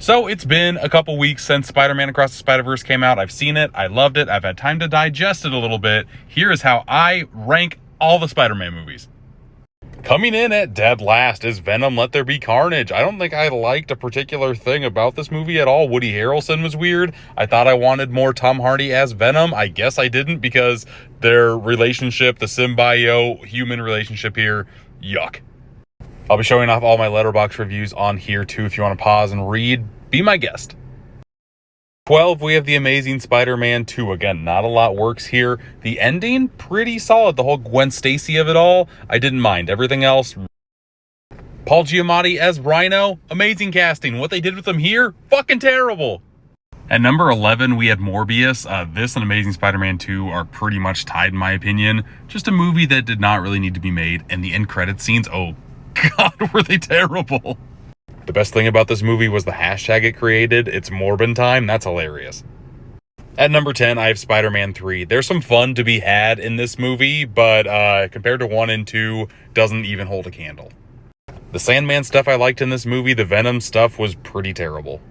So it's been a couple weeks since Spider-Man Across the Spider-Verse came out. I've seen it. I loved it. I've had time to digest it a little bit. Here is how I rank all the Spider-Man movies. Coming in at dead last is Venom Let There Be Carnage. I don't think I liked a particular thing about this movie at all. Woody Harrelson was weird. I thought I wanted more Tom Hardy as Venom. I guess I didn't because their relationship, the symbiote-human relationship here, yuck. I'll be showing off all my Letterboxd reviews on here too if you want to pause and read. Be my guest. 12, we have The Amazing Spider-Man 2. Again, not a lot works here. The ending, pretty solid. The whole Gwen Stacy of it all, I didn't mind. Everything else, Paul Giamatti as Rhino, amazing casting. What they did with him here, fucking terrible. At number 11, we had Morbius. This and Amazing Spider-Man 2 are pretty much tied in my opinion. Just a movie that did not really need to be made. And the end credit scenes, oh God, were they terrible. The best thing about this movie was the hashtag it created. It's Morbin time. That's hilarious. At number 10, I have Spider-Man 3. There's some fun to be had in this movie, but compared to 1 and 2, doesn't even hold a candle. The Sandman stuff I liked in this movie, the Venom stuff was pretty terrible.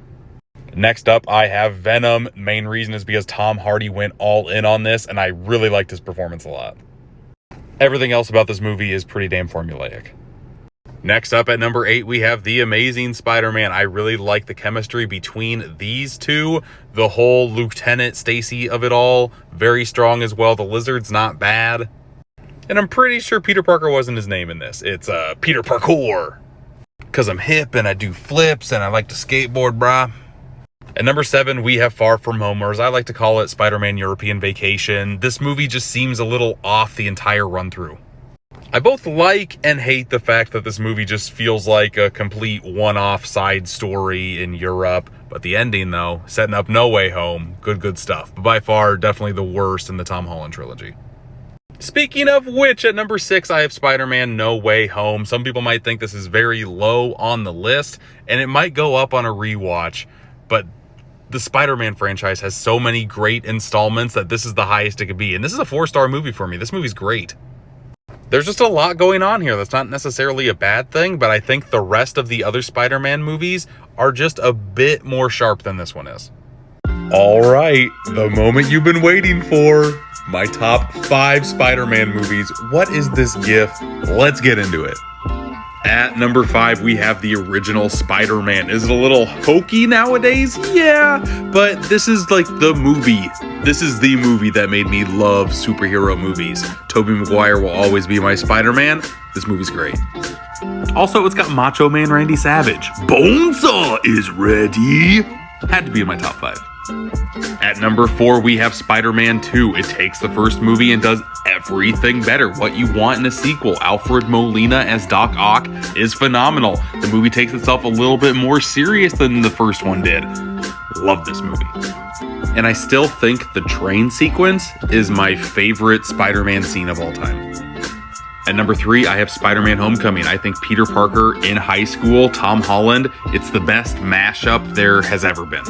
Next up, I have Venom. Main reason is because Tom Hardy went all in on this, and I really liked his performance a lot. Everything else about this movie is pretty damn formulaic. Next up at number 8, we have The Amazing Spider-Man. I really like the chemistry between these two. The whole Lieutenant Stacy of it all, very strong as well. The Lizard's not bad. And I'm pretty sure Peter Parker wasn't his name in this. It's Peter Parkour. Because I'm hip and I do flips and I like to skateboard, brah. At number 7, we have Far From Home, or as I like to call it, Spider-Man European Vacation. This movie just seems a little off the entire run-through. I both like and hate the fact that this movie just feels like a complete one-off side story in Europe. But the ending, though, setting up No Way Home, good stuff. But by far, definitely the worst in the Tom Holland trilogy. Speaking of which, at number 6, I have Spider-Man No Way Home. Some people might think this is very low on the list, and it might go up on a rewatch. But the Spider-Man franchise has so many great installments that this is the highest it could be. And this is a 4-star movie for me. This movie's great. There's just a lot going on here. That's not necessarily a bad thing, but I think the rest of the other Spider-Man movies are just a bit more sharp than this one is. All right, the moment you've been waiting for. My top 5 Spider-Man movies. What is this gift? Let's get into it. At number 5, we have the original Spider-Man. Is it a little hokey nowadays? Yeah, but this is like the movie. This is the movie that made me love superhero movies. Tobey Maguire will always be my Spider-Man. This movie's great. Also, it's got Macho Man Randy Savage. Bonesaw is ready. Had to be in my top 5. At number 4, we have Spider-Man 2. It takes the first movie and does everything better. What you want in a sequel. Alfred Molina as Doc Ock is phenomenal. The movie takes itself a little bit more serious than the first one did. Love this movie. And I still think the train sequence is my favorite Spider-Man scene of all time. At number 3, I have Spider-Man Homecoming. I think Peter Parker in high school, Tom Holland, it's the best mashup there has ever been.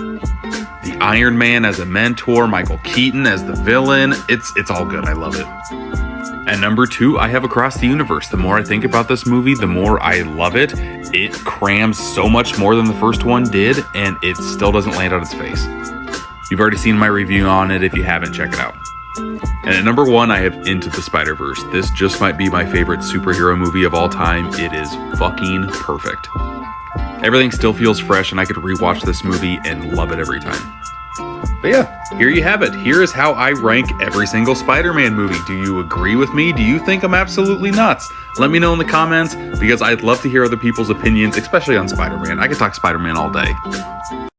The Iron Man as a mentor, Michael Keaton as the villain, it's all good. I love it. At number 2, I have Across the Universe. The more I think about this movie, the more I love it. It crams so much more than the first one did, and it still doesn't land on its face. You've already seen my review on it. If you haven't, check it out. And at number 1, I have Into the Spider-Verse. This just might be my favorite superhero movie of all time. It is fucking perfect. Everything still feels fresh, and I could rewatch this movie and love it every time. But yeah, here you have it. Here is how I rank every single Spider-Man movie. Do you agree with me? Do you think I'm absolutely nuts? Let me know in the comments, because I'd love to hear other people's opinions, especially on Spider-Man. I could talk Spider-Man all day.